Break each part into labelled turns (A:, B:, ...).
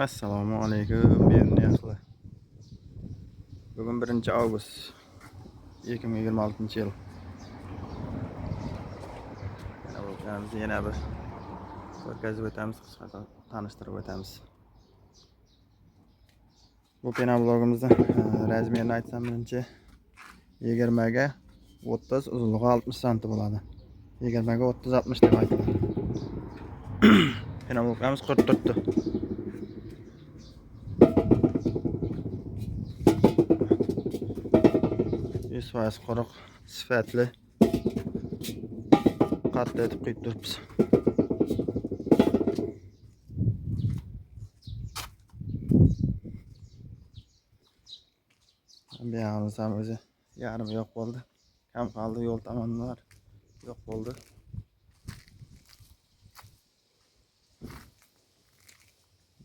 A: Assalomu alaykum, buyurun yaxshi. Bugun 1-avgust 2026-yil. Yana bir ko'rgazib o'tamiz, qisqacha tanishtirib o'tamiz. Bu penoblogimizda razmerini aytsam, birinchi 20 ga 30, uzunligi 60 sm bo'ladi. 20 ga 30-60 deb aytiladi. Penoblogimiz 44 ta. Yusufas quruq, sifatli qattiq etib qo'yib turibmiz. Buyog'imiz ham o'zi yarim yo'q bo'ldi. Kam qoldi, yo'l tomonlar yo'q bo'ldi.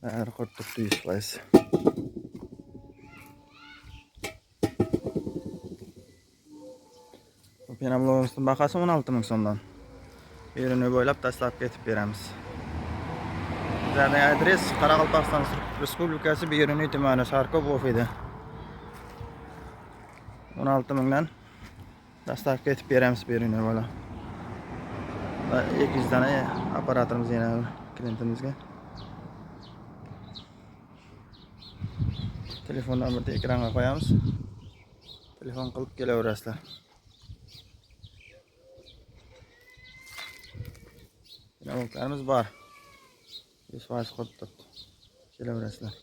A: Bari qurib turibdi Yusufas. Bu penoblogimizning bahasi 16 ming so'mdan. Yerini bo'ylab tashlab ketib beramiz. Bizning adres Qoraqalpog'iston Respublikasi Beruniy tumani Sharqob ofida. 16 mingdan tashlab ketib beramiz Beruniy bo'ylab. Va 200 dana apparatimiz yana klientimizga. Telefon nomerini ekranga qo'yamiz. Telefon qilib kelaverasizlar. Penobloglarimiz bor. Yusufas qurib turibdi. Kelaverasizlar.